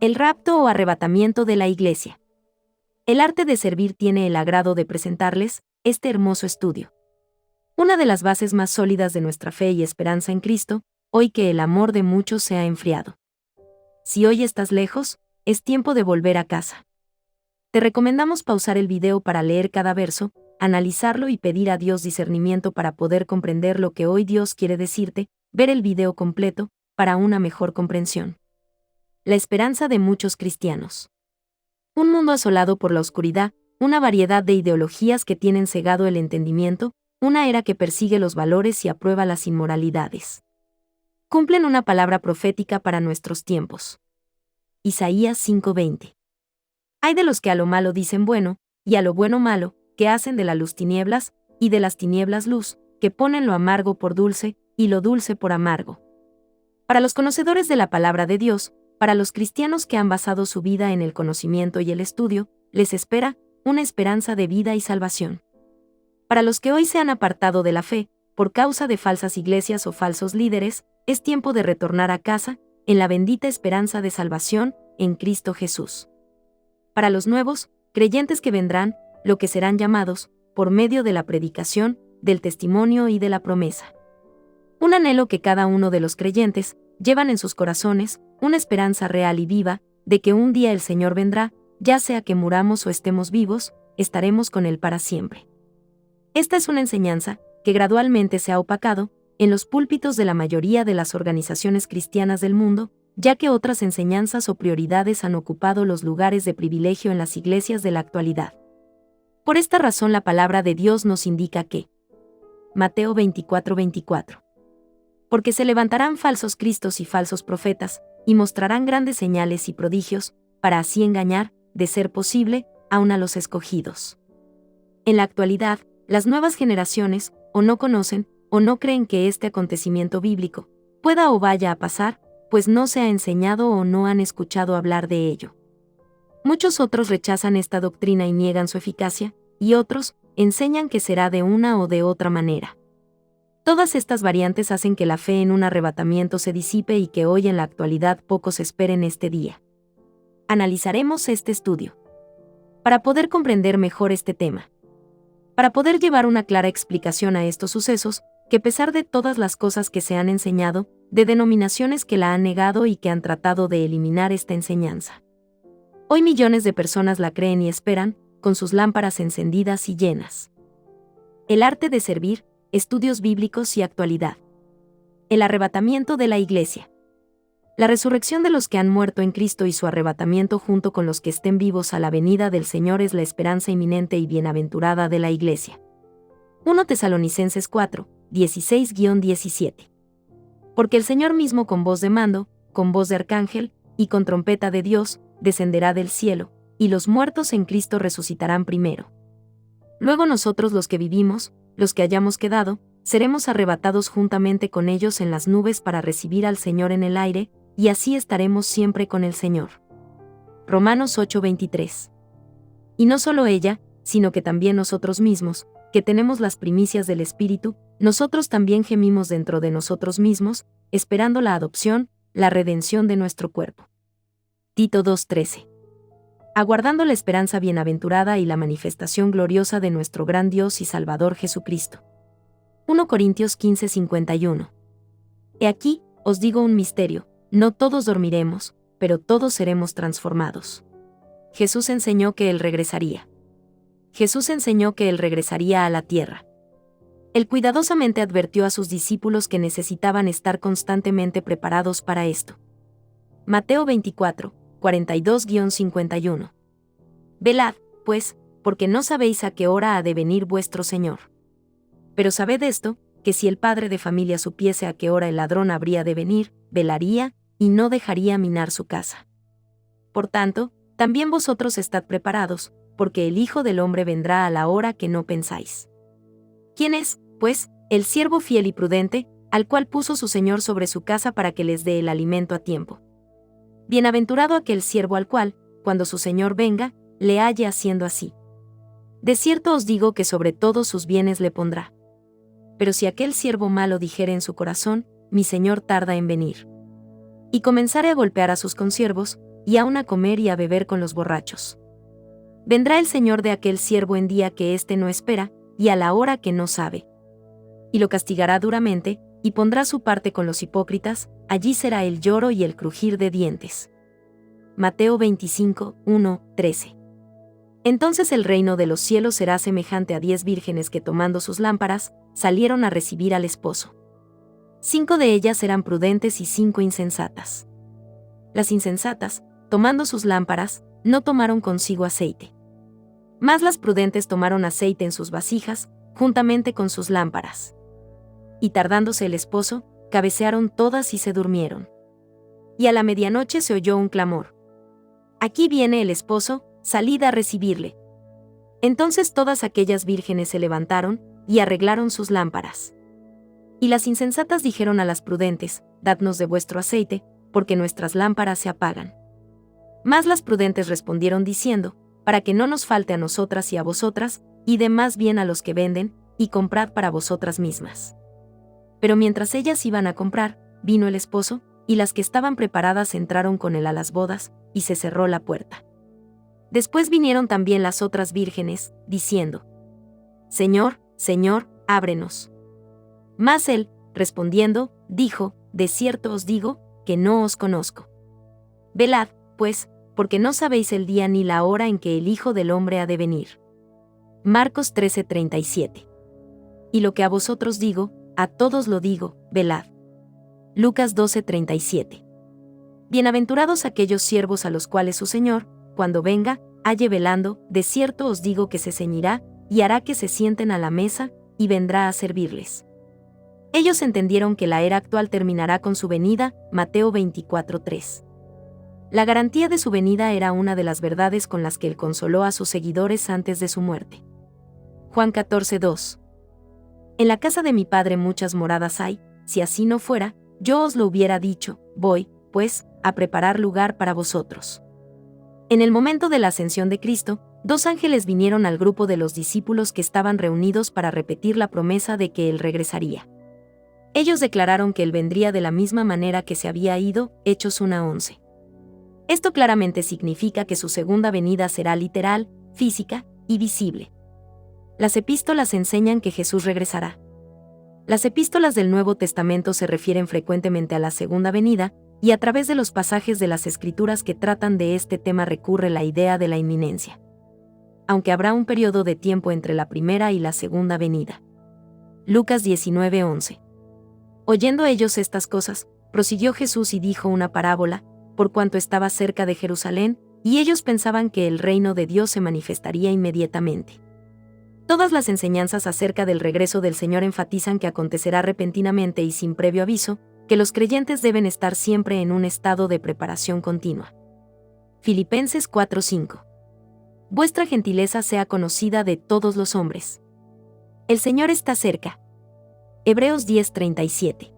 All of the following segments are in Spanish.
El rapto o arrebatamiento de la Iglesia. El arte de servir tiene el agrado de presentarles este hermoso estudio. Una de las bases más sólidas de nuestra fe y esperanza en Cristo, hoy que el amor de muchos se ha enfriado. Si hoy estás lejos, es tiempo de volver a casa. Te recomendamos pausar el video para leer cada verso, analizarlo y pedir a Dios discernimiento para poder comprender lo que hoy Dios quiere decirte, ver el video completo, para una mejor comprensión. La esperanza de muchos cristianos. Un mundo asolado por la oscuridad, una variedad de ideologías que tienen cegado el entendimiento, una era que persigue los valores y aprueba las inmoralidades. Cumplen una palabra profética para nuestros tiempos. Isaías 5:20. Hay de los que a lo malo dicen bueno, y a lo bueno malo, que hacen de la luz tinieblas, y de las tinieblas luz, que ponen lo amargo por dulce, y lo dulce por amargo. Para los conocedores de la palabra de Dios, para los cristianos que han basado su vida en el conocimiento y el estudio, les espera una esperanza de vida y salvación. Para los que hoy se han apartado de la fe, por causa de falsas iglesias o falsos líderes, es tiempo de retornar a casa, en la bendita esperanza de salvación, en Cristo Jesús. Para los nuevos, creyentes que vendrán, lo que serán llamados, por medio de la predicación, del testimonio y de la promesa. Un anhelo que cada uno de los creyentes llevan en sus corazones, una esperanza real y viva, de que un día el Señor vendrá, ya sea que muramos o estemos vivos, estaremos con Él para siempre. Esta es una enseñanza que gradualmente se ha opacado en los púlpitos de la mayoría de las organizaciones cristianas del mundo, ya que otras enseñanzas o prioridades han ocupado los lugares de privilegio en las iglesias de la actualidad. Por esta razón la palabra de Dios nos indica que Mateo 24:24. Porque se levantarán falsos cristos y falsos profetas, y mostrarán grandes señales y prodigios, para así engañar, de ser posible, aun a los escogidos. En la actualidad, las nuevas generaciones, o no conocen, o no creen que este acontecimiento bíblico pueda o vaya a pasar, pues no se ha enseñado o no han escuchado hablar de ello. Muchos otros rechazan esta doctrina y niegan su eficacia, y otros enseñan que será de una o de otra manera. Todas estas variantes hacen que la fe en un arrebatamiento se disipe y que hoy en la actualidad pocos esperen este día. Analizaremos este estudio para poder comprender mejor este tema. Para poder llevar una clara explicación a estos sucesos, que a pesar de todas las cosas que se han enseñado, de denominaciones que la han negado y que han tratado de eliminar esta enseñanza. Hoy millones de personas la creen y esperan, con sus lámparas encendidas y llenas. El arte de servir, estudios bíblicos y actualidad. El arrebatamiento de la Iglesia. La resurrección de los que han muerto en Cristo y su arrebatamiento junto con los que estén vivos a la venida del Señor es la esperanza inminente y bienaventurada de la Iglesia. 1 Tesalonicenses 4, 16-17. Porque el Señor mismo con voz de mando, con voz de arcángel, y con trompeta de Dios, descenderá del cielo, y los muertos en Cristo resucitarán primero. Luego nosotros los que vivimos, los que hayamos quedado, seremos arrebatados juntamente con ellos en las nubes para recibir al Señor en el aire, y así estaremos siempre con el Señor. Romanos 8:23. Y no solo ella, sino que también nosotros mismos, que tenemos las primicias del Espíritu, nosotros también gemimos dentro de nosotros mismos, esperando la adopción, la redención de nuestro cuerpo. Tito 2:13. Aguardando la esperanza bienaventurada y la manifestación gloriosa de nuestro gran Dios y Salvador Jesucristo. 1 Corintios 15:51. He aquí, os digo un misterio, no todos dormiremos, pero todos seremos transformados. Jesús enseñó que Él regresaría. Jesús enseñó que Él regresaría a la tierra. Él cuidadosamente advirtió a sus discípulos que necesitaban estar constantemente preparados para esto. Mateo 24, 42-51. Velad, pues, porque no sabéis a qué hora ha de venir vuestro Señor. Pero sabed esto, que si el padre de familia supiese a qué hora el ladrón habría de venir, velaría, y no dejaría minar su casa. Por tanto, también vosotros estad preparados, porque el Hijo del Hombre vendrá a la hora que no pensáis. ¿Quién es, pues, el siervo fiel y prudente, al cual puso su Señor sobre su casa para que les dé el alimento a tiempo? Bienaventurado aquel siervo al cual, cuando su Señor venga, le halle haciendo así. De cierto os digo que sobre todos sus bienes le pondrá. Pero si aquel siervo malo dijere en su corazón, mi Señor tarda en venir, y comenzare a golpear a sus consiervos, y aun a comer y a beber con los borrachos. Vendrá el Señor de aquel siervo en día que éste no espera, y a la hora que no sabe. Y lo castigará duramente, y pondrá su parte con los hipócritas, allí será el lloro y el crujir de dientes. Mateo 25, 1, 13. Entonces el reino de los cielos será semejante a 10 vírgenes que tomando sus lámparas, salieron a recibir al esposo. 5 de ellas eran prudentes y 5 insensatas. Las insensatas, tomando sus lámparas, no tomaron consigo aceite. Mas las prudentes tomaron aceite en sus vasijas, juntamente con sus lámparas. Y tardándose el esposo, cabecearon todas y se durmieron. Y a la medianoche se oyó un clamor. Aquí viene el esposo, salid a recibirle. Entonces todas aquellas vírgenes se levantaron, y arreglaron sus lámparas. Y las insensatas dijeron a las prudentes, dadnos de vuestro aceite, porque nuestras lámparas se apagan. Mas las prudentes respondieron diciendo, para que no nos falte a nosotras y a vosotras, id más bien a los que venden, y comprad para vosotras mismas. Pero mientras ellas iban a comprar, vino el esposo, y las que estaban preparadas entraron con él a las bodas, y se cerró la puerta. Después vinieron también las otras vírgenes, diciendo, Señor, Señor, ábrenos. Mas él, respondiendo, dijo, de cierto os digo, que no os conozco. Velad, pues, porque no sabéis el día ni la hora en que el Hijo del Hombre ha de venir. Marcos 13:37. Y lo que a vosotros digo, a todos lo digo, velad. Lucas 12:37. Bienaventurados aquellos siervos a los cuales su Señor, cuando venga, halle velando, de cierto os digo que se ceñirá, y hará que se sienten a la mesa, y vendrá a servirles. Ellos entendieron que la era actual terminará con su venida, Mateo 24:3. La garantía de su venida era una de las verdades con las que él consoló a sus seguidores antes de su muerte. Juan 14:2. En la casa de mi Padre muchas moradas hay, si así no fuera, yo os lo hubiera dicho, voy, pues, a preparar lugar para vosotros. En el momento de la ascensión de Cristo, 2 ángeles vinieron al grupo de los discípulos que estaban reunidos para repetir la promesa de que él regresaría. Ellos declararon que él vendría de la misma manera que se había ido, Hechos 1:11. Esto claramente significa que su segunda venida será literal, física y visible. Las epístolas enseñan que Jesús regresará. Las epístolas del Nuevo Testamento se refieren frecuentemente a la segunda venida, y a través de los pasajes de las Escrituras que tratan de este tema recurre la idea de la inminencia. Aunque habrá un periodo de tiempo entre la primera y la segunda venida. Lucas 19:11. Oyendo ellos estas cosas, prosiguió Jesús y dijo una parábola, por cuanto estaba cerca de Jerusalén, y ellos pensaban que el reino de Dios se manifestaría inmediatamente. Todas las enseñanzas acerca del regreso del Señor enfatizan que acontecerá repentinamente y sin previo aviso, que los creyentes deben estar siempre en un estado de preparación continua. Filipenses 4:5. Vuestra gentileza sea conocida de todos los hombres. El Señor está cerca. Hebreos 10:37.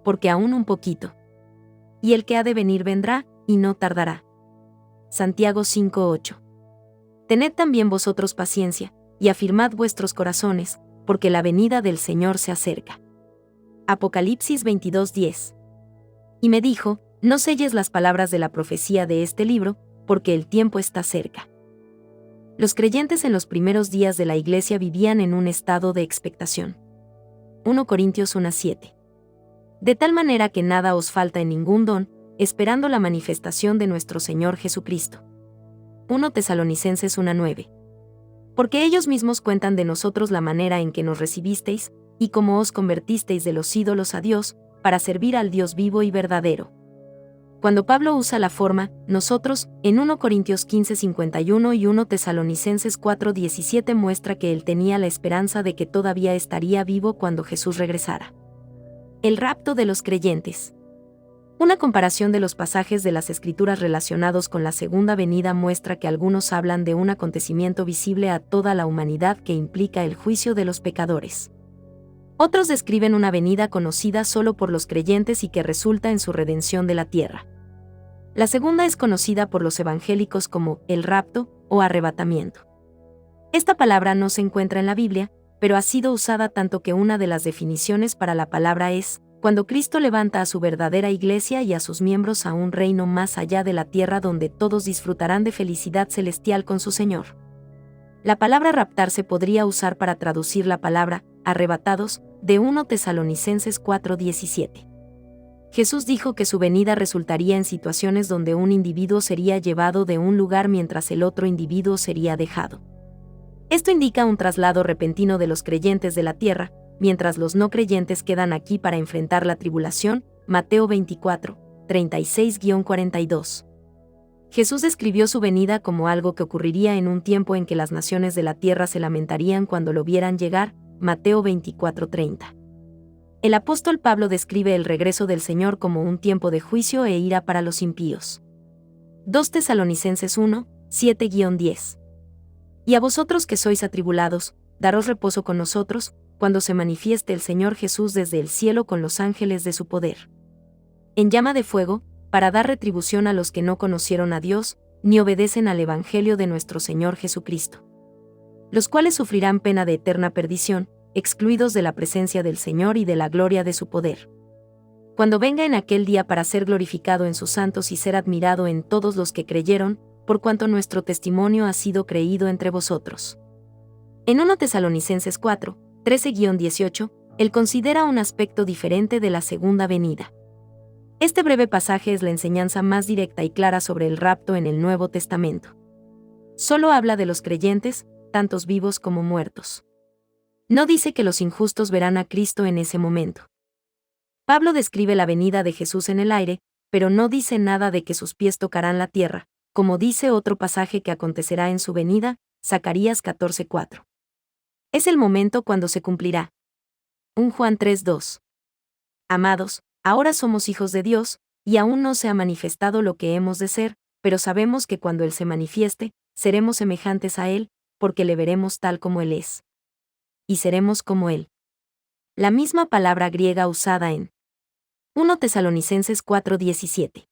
Porque aún un poquito. Y el que ha de venir vendrá, y no tardará. Santiago 5:8. Tened también vosotros paciencia, y afirmad vuestros corazones, porque la venida del Señor se acerca. Apocalipsis 22:10. Y me dijo, no selles las palabras de la profecía de este libro, porque el tiempo está cerca. Los creyentes en los primeros días de la Iglesia vivían en un estado de expectación. 1 Corintios 1:7. De tal manera que nada os falta en ningún don, esperando la manifestación de nuestro Señor Jesucristo. 1 Tesalonicenses 1:9. Porque ellos mismos cuentan de nosotros la manera en que nos recibisteis, y cómo os convertisteis de los ídolos a Dios, para servir al Dios vivo y verdadero. Cuando Pablo usa la forma, nosotros, en 1 Corintios 15:51 y 1 Tesalonicenses 4:17 muestra que él tenía la esperanza de que todavía estaría vivo cuando Jesús regresara. El rapto de los creyentes. Una comparación de los pasajes de las Escrituras relacionados con la segunda venida muestra que algunos hablan de un acontecimiento visible a toda la humanidad que implica el juicio de los pecadores. Otros describen una venida conocida solo por los creyentes y que resulta en su redención de la tierra. La segunda es conocida por los evangélicos como el rapto o arrebatamiento. Esta palabra no se encuentra en la Biblia, pero ha sido usada tanto que una de las definiciones para la palabra es cuando Cristo levanta a su verdadera iglesia y a sus miembros a un reino más allá de la tierra donde todos disfrutarán de felicidad celestial con su Señor. La palabra raptar se podría usar para traducir la palabra arrebatados de 1 Tesalonicenses 4:17. Jesús dijo que su venida resultaría en situaciones donde un individuo sería llevado de un lugar mientras el otro individuo sería dejado. Esto indica un traslado repentino de los creyentes de la tierra, mientras los no creyentes quedan aquí para enfrentar la tribulación. Mateo 24, 36-42. Jesús describió su venida como algo que ocurriría en un tiempo en que las naciones de la tierra se lamentarían cuando lo vieran llegar. Mateo 24:30. El apóstol Pablo describe el regreso del Señor como un tiempo de juicio e ira para los impíos. 2 Tesalonicenses 1, 7-10. Y a vosotros que sois atribulados, daros reposo con nosotros, cuando se manifieste el Señor Jesús desde el cielo con los ángeles de su poder, en llama de fuego, para dar retribución a los que no conocieron a Dios, ni obedecen al Evangelio de nuestro Señor Jesucristo, los cuales sufrirán pena de eterna perdición, excluidos de la presencia del Señor y de la gloria de su poder, cuando venga en aquel día para ser glorificado en sus santos y ser admirado en todos los que creyeron, por cuanto nuestro testimonio ha sido creído entre vosotros. En 1 Tesalonicenses 4, 13-18, él considera un aspecto diferente de la segunda venida. Este breve pasaje es la enseñanza más directa y clara sobre el rapto en el Nuevo Testamento. Solo habla de los creyentes, tantos vivos como muertos. No dice que los injustos verán a Cristo en ese momento. Pablo describe la venida de Jesús en el aire, pero no dice nada de que sus pies tocarán la tierra, como dice otro pasaje que acontecerá en su venida, Zacarías 14:4. Es el momento cuando se cumplirá. 1 Juan 3:2. Amados, ahora somos hijos de Dios, y aún no se ha manifestado lo que hemos de ser, pero sabemos que cuando Él se manifieste, seremos semejantes a Él, porque le veremos tal como Él es. Y seremos como Él. La misma palabra griega usada en 1 Tesalonicenses 4:17.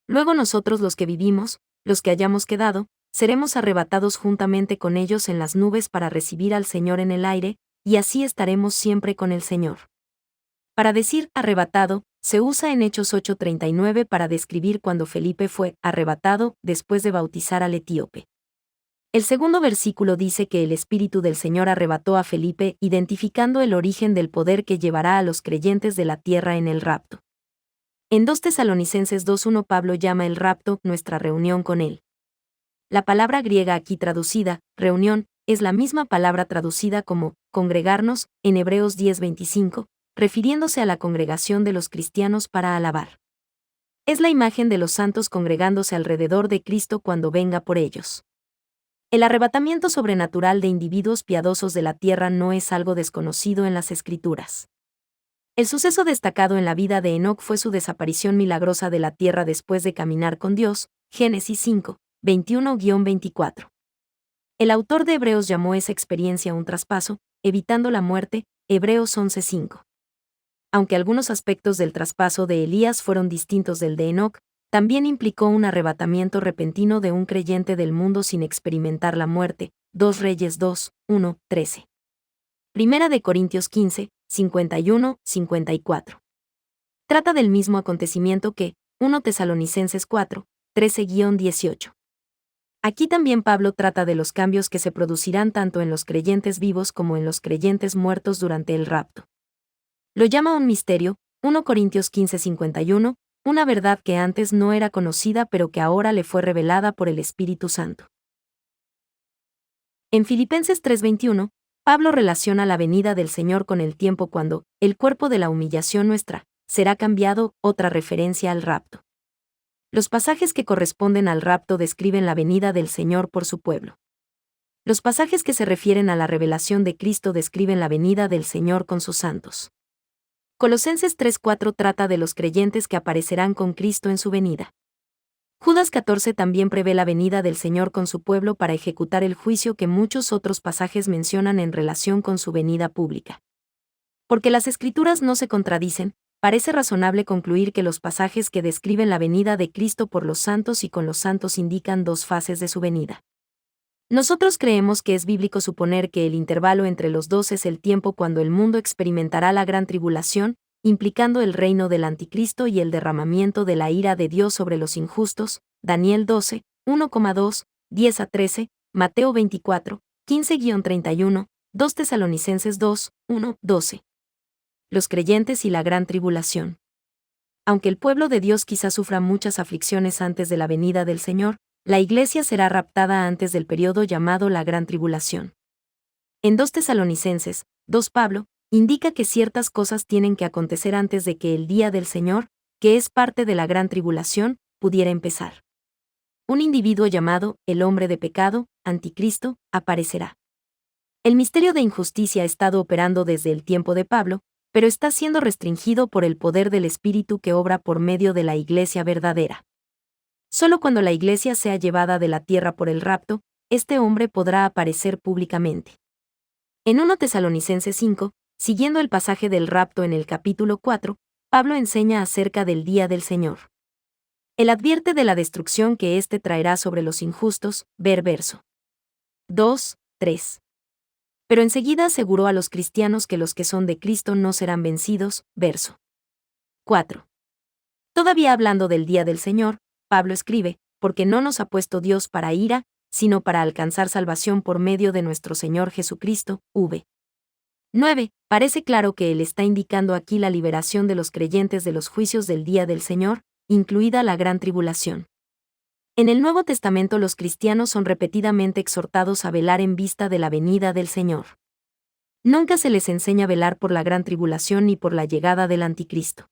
Luego nosotros los que vivimos, los que hayamos quedado, seremos arrebatados juntamente con ellos en las nubes para recibir al Señor en el aire, y así estaremos siempre con el Señor. Para decir arrebatado, se usa en Hechos 8:39 para describir cuando Felipe fue arrebatado después de bautizar al etíope. El segundo versículo dice que el Espíritu del Señor arrebató a Felipe, identificando el origen del poder que llevará a los creyentes de la tierra en el rapto. En 2 Tesalonicenses 2:1 Pablo llama el rapto nuestra reunión con Él. La palabra griega aquí traducida, reunión, es la misma palabra traducida como congregarnos en Hebreos 10:25, refiriéndose a la congregación de los cristianos para alabar. Es la imagen de los santos congregándose alrededor de Cristo cuando venga por ellos. El arrebatamiento sobrenatural de individuos piadosos de la tierra no es algo desconocido en las Escrituras. El suceso destacado en la vida de Enoc fue su desaparición milagrosa de la tierra después de caminar con Dios, Génesis 5, 21-24. El autor de Hebreos llamó esa experiencia un traspaso, evitando la muerte, Hebreos 11:5. Aunque algunos aspectos del traspaso de Elías fueron distintos del de Enoc, también implicó un arrebatamiento repentino de un creyente del mundo sin experimentar la muerte. 2 Reyes 2, 1, 13. Primera de Corintios 15, 51-54. Trata del mismo acontecimiento que 1 Tesalonicenses 4, 13-18. Aquí también Pablo trata de los cambios que se producirán tanto en los creyentes vivos como en los creyentes muertos durante el rapto. Lo llama un misterio, 1 Corintios 15:51, una verdad que antes no era conocida pero que ahora le fue revelada por el Espíritu Santo. En Filipenses 3:21, Pablo relaciona la venida del Señor con el tiempo cuando el cuerpo de la humillación nuestra será cambiado, otra referencia al rapto. Los pasajes que corresponden al rapto describen la venida del Señor por su pueblo. Los pasajes que se refieren a la revelación de Cristo describen la venida del Señor con sus santos. Colosenses 3:4 trata de los creyentes que aparecerán con Cristo en su venida. Judas 14 también prevé la venida del Señor con su pueblo para ejecutar el juicio que muchos otros pasajes mencionan en relación con su venida pública. Porque las Escrituras no se contradicen, parece razonable concluir que los pasajes que describen la venida de Cristo por los santos y con los santos indican dos fases de su venida. Nosotros creemos que es bíblico suponer que el intervalo entre los dos es el tiempo cuando el mundo experimentará la gran tribulación, implicando el reino del anticristo y el derramamiento de la ira de Dios sobre los injustos, Daniel 12, 1,2, 10 a 13, Mateo 24, 15-31, 2 Tesalonicenses 2, 1, 12. Los creyentes y la gran tribulación. Aunque el pueblo de Dios quizá sufra muchas aflicciones antes de la venida del Señor, la iglesia será raptada antes del periodo llamado la gran tribulación. En 2 Tesalonicenses, 2 Pablo, indica que ciertas cosas tienen que acontecer antes de que el día del Señor, que es parte de la gran tribulación, pudiera empezar. Un individuo llamado el hombre de pecado, anticristo, aparecerá. El misterio de injusticia ha estado operando desde el tiempo de Pablo, pero está siendo restringido por el poder del Espíritu que obra por medio de la iglesia verdadera. Solo cuando la iglesia sea llevada de la tierra por el rapto, este hombre podrá aparecer públicamente. En 1 Tesalonicenses 5, siguiendo el pasaje del rapto en el capítulo 4, Pablo enseña acerca del día del Señor. Él advierte de la destrucción que éste traerá sobre los injustos, ver verso 2, 3. Pero enseguida aseguró a los cristianos que los que son de Cristo no serán vencidos, verso 4. Todavía hablando del día del Señor, Pablo escribe, porque no nos ha puesto Dios para ira, sino para alcanzar salvación por medio de nuestro Señor Jesucristo, v. 9. Parece claro que él está indicando aquí la liberación de los creyentes de los juicios del día del Señor, incluida la gran tribulación. En el Nuevo Testamento los cristianos son repetidamente exhortados a velar en vista de la venida del Señor. Nunca se les enseña a velar por la gran tribulación ni por la llegada del anticristo.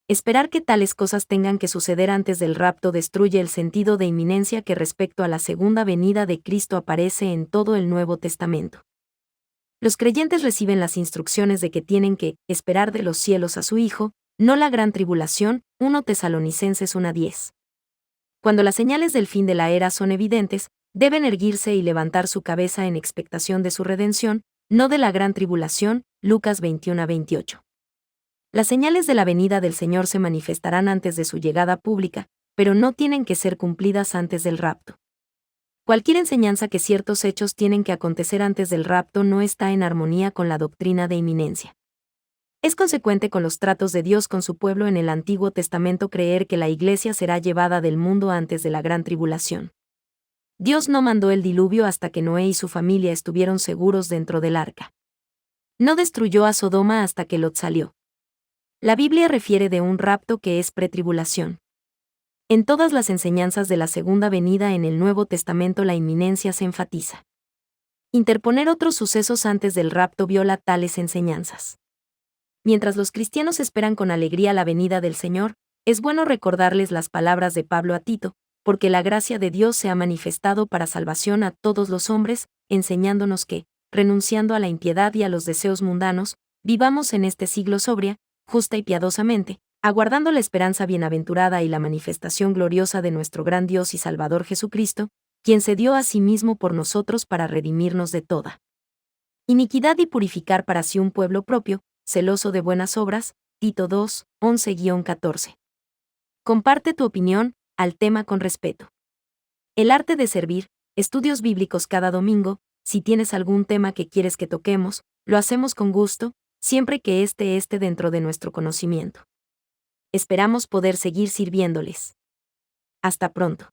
Esperar que tales cosas tengan que suceder antes del rapto destruye el sentido de inminencia que respecto a la segunda venida de Cristo aparece en todo el Nuevo Testamento. Los creyentes reciben las instrucciones de que tienen que esperar de los cielos a su Hijo, no la gran tribulación, 1 Tesalonicenses 1:10. Cuando las señales del fin de la era son evidentes, deben erguirse y levantar su cabeza en expectación de su redención, no de la gran tribulación, Lucas 21-28. Las señales de la venida del Señor se manifestarán antes de su llegada pública, pero no tienen que ser cumplidas antes del rapto. Cualquier enseñanza que ciertos hechos tienen que acontecer antes del rapto no está en armonía con la doctrina de inminencia. Es consecuente con los tratos de Dios con su pueblo en el Antiguo Testamento creer que la iglesia será llevada del mundo antes de la gran tribulación. Dios no mandó el diluvio hasta que Noé y su familia estuvieron seguros dentro del arca. No destruyó a Sodoma hasta que Lot salió. La Biblia refiere de un rapto que es pretribulación. En todas las enseñanzas de la segunda venida en el Nuevo Testamento la inminencia se enfatiza. Interponer otros sucesos antes del rapto viola tales enseñanzas. Mientras los cristianos esperan con alegría la venida del Señor, es bueno recordarles las palabras de Pablo a Tito, porque la gracia de Dios se ha manifestado para salvación a todos los hombres, enseñándonos que, renunciando a la impiedad y a los deseos mundanos, vivamos en este siglo sobria, justa y piadosamente, aguardando la esperanza bienaventurada y la manifestación gloriosa de nuestro gran Dios y Salvador Jesucristo, quien se dio a sí mismo por nosotros para redimirnos de toda iniquidad y purificar para sí un pueblo propio, celoso de buenas obras, Tito 2, 11-14. Comparte tu opinión al tema con respeto. El arte de servir, estudios bíblicos cada domingo. Si tienes algún tema que quieres que toquemos, lo hacemos con gusto, siempre que esté dentro de nuestro conocimiento. Esperamos poder seguir sirviéndoles. Hasta pronto.